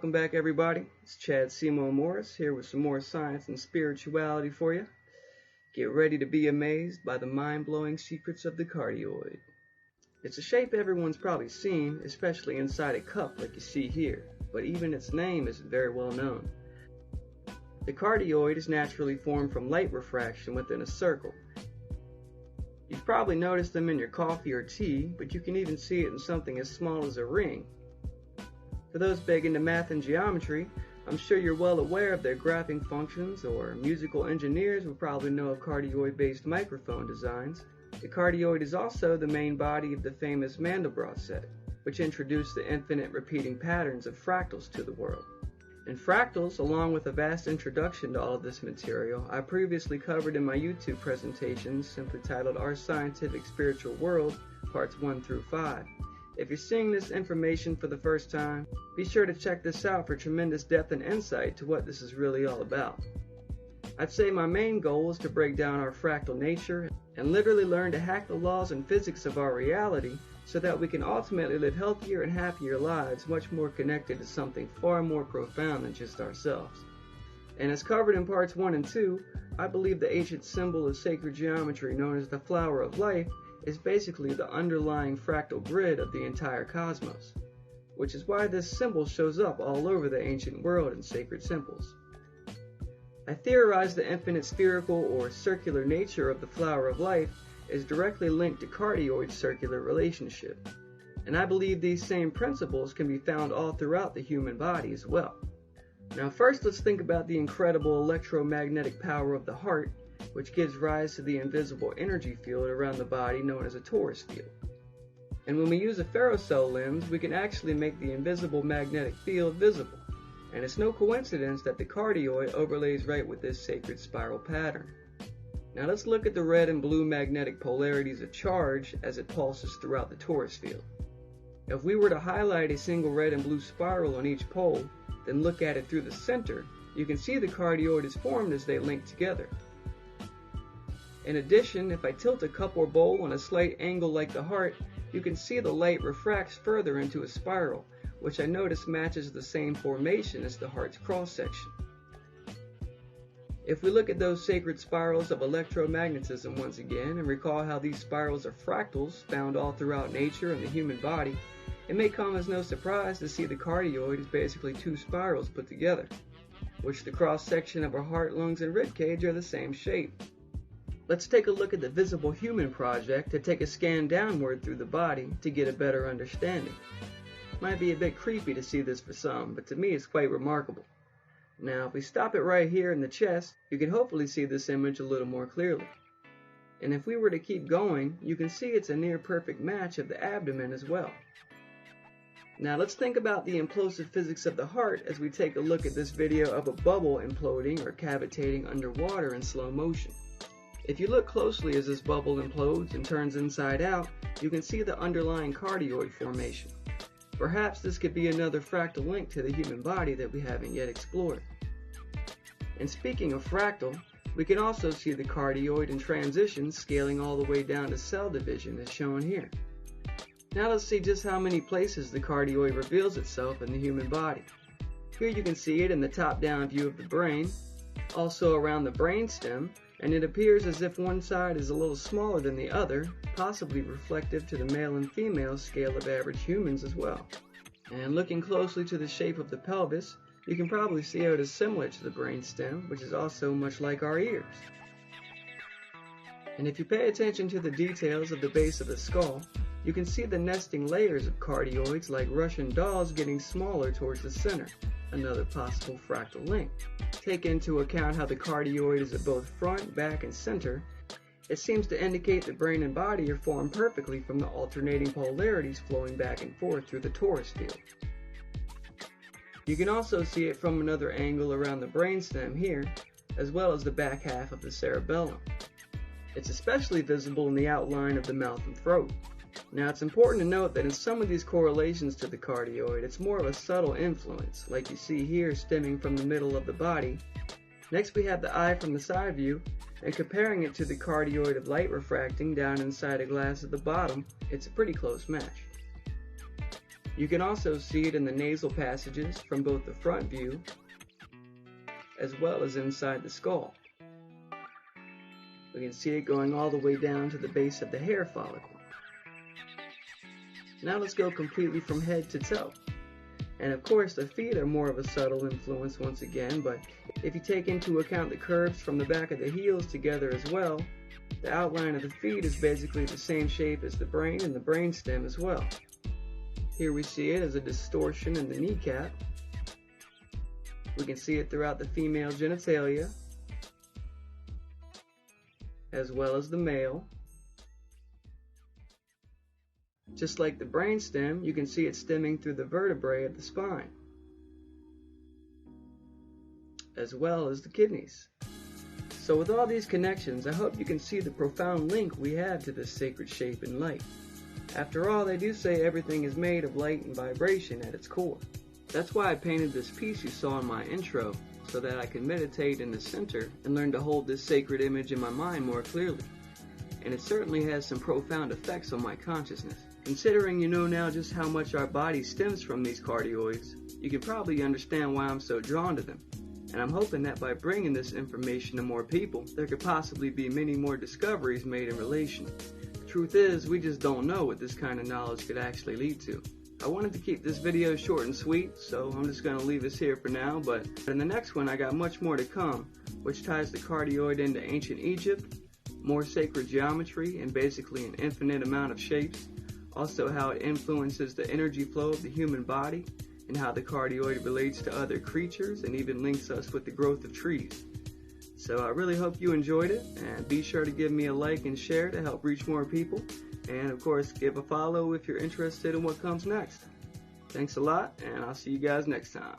Welcome back, everybody. It's Chad Seymour Morris here with some more science and spirituality for you. Get ready to be amazed by the mind-blowing secrets of the cardioid. It's a shape everyone's probably seen, especially inside a cup like you see here, but even its name isn't very well known. The cardioid is naturally formed from light refraction within a circle. You've probably noticed them in your coffee or tea, but you can even see it in something as small as a ring. For those big into math and geometry, I'm sure you're well aware of their graphing functions, or musical engineers will probably know of cardioid-based microphone designs. The cardioid is also the main body of the famous Mandelbrot set, which introduced the infinite repeating patterns of fractals to the world. And fractals, along with a vast introduction to all of this material, I previously covered in my YouTube presentations simply titled Our Scientific Spiritual World, Parts 1 through 5. If you're seeing this information for the first time, be sure to check this out for tremendous depth and insight to what this is really all about. I'd say my main goal is to break down our fractal nature and literally learn to hack the laws and physics of our reality so that we can ultimately live healthier and happier lives much more connected to something far more profound than just ourselves. And as covered in parts 1 and 2, I believe the ancient symbol of sacred geometry known as the flower of life is basically the underlying fractal grid of the entire cosmos, which is why this symbol shows up all over the ancient world in sacred symbols. I theorize the infinite spherical or circular nature of the flower of life is directly linked to cardioid circular relationship, and I believe these same principles can be found all throughout the human body as well. Now first, let's think about the incredible electromagnetic power of the heart, which gives rise to the invisible energy field around the body known as a torus field. And when we use a ferrocell lens, we can actually make the invisible magnetic field visible. And it's no coincidence that the cardioid overlays right with this sacred spiral pattern. Now let's look at the red and blue magnetic polarities of charge as it pulses throughout the torus field. If we were to highlight a single red and blue spiral on each pole, then look at it through the center, you can see the cardioid is formed as they link together. In addition, if I tilt a cup or bowl on a slight angle like the heart, you can see the light refracts further into a spiral, which I notice matches the same formation as the heart's cross-section. If we look at those sacred spirals of electromagnetism once again and recall how these spirals are fractals found all throughout nature and the human body, it may come as no surprise to see the cardioid is basically two spirals put together, which the cross-section of our heart, lungs, and ribcage are the same shape. Let's take a look at the Visible Human project to take a scan downward through the body to get a better understanding. Might be a bit creepy to see this for some, but to me it's quite remarkable. Now if we stop it right here in the chest, you can hopefully see this image a little more clearly. And if we were to keep going, you can see it's a near perfect match of the abdomen as well. Now let's think about the implosive physics of the heart as we take a look at this video of a bubble imploding or cavitating underwater in slow motion. If you look closely as this bubble implodes and turns inside out, you can see the underlying cardioid formation. Perhaps this could be another fractal link to the human body that we haven't yet explored. And speaking of fractal, we can also see the cardioid in transition scaling all the way down to cell division as shown here. Now let's see just how many places the cardioid reveals itself in the human body. Here you can see it in the top-down view of the brain, also around the brainstem, and it appears as if one side is a little smaller than the other, possibly reflective to the male and female scale of average humans as well. And looking closely to the shape of the pelvis, you can probably see how it is similar to the brainstem, which is also much like our ears. And if you pay attention to the details of the base of the skull, you can see the nesting layers of cardioids like Russian dolls getting smaller towards the center, another possible fractal link. Take into account how the cardioid is at both front, back, and center. It seems to indicate the brain and body are formed perfectly from the alternating polarities flowing back and forth through the torus field. You can also see it from another angle around the brainstem here, as well as the back half of the cerebellum. It's especially visible in the outline of the mouth and throat. Now it's important to note that in some of these correlations to the cardioid, it's more of a subtle influence, like you see here stemming from the middle of the body. Next we have the eye from the side view, and comparing it to the cardioid of light refracting down inside a glass at the bottom, it's a pretty close match. You can also see it in the nasal passages from both the front view as well as inside the skull. We can see it going all the way down to the base of the hair follicle. Now let's go completely from head to toe. And of course the feet are more of a subtle influence once again, but if you take into account the curves from the back of the heels together as well, the outline of the feet is basically the same shape as the brain and the brainstem as well. Here we see it as a distortion in the kneecap. We can see it throughout the female genitalia, as well as the male. Just like the brainstem, you can see it stemming through the vertebrae of the spine, as well as the kidneys. So with all these connections, I hope you can see the profound link we have to this sacred shape in light. After all, they do say everything is made of light and vibration at its core. That's why I painted this piece you saw in my intro, so that I could meditate in the center and learn to hold this sacred image in my mind more clearly. And it certainly has some profound effects on my consciousness. Considering you know now just how much our body stems from these cardioids, you can probably understand why I'm so drawn to them. And I'm hoping that by bringing this information to more people, there could possibly be many more discoveries made in relation. The truth is, we just don't know what this kind of knowledge could actually lead to. I wanted to keep this video short and sweet, so I'm just going to leave this here for now, but in the next one I got much more to come, which ties the cardioid into ancient Egypt, more sacred geometry, and basically an infinite amount of shapes, also how it influences the energy flow of the human body, and how the cardioid relates to other creatures and even links us with the growth of trees. So I really hope you enjoyed it, and be sure to give me a like and share to help reach more people. And of course, give a follow if you're interested in what comes next. Thanks a lot, and I'll see you guys next time.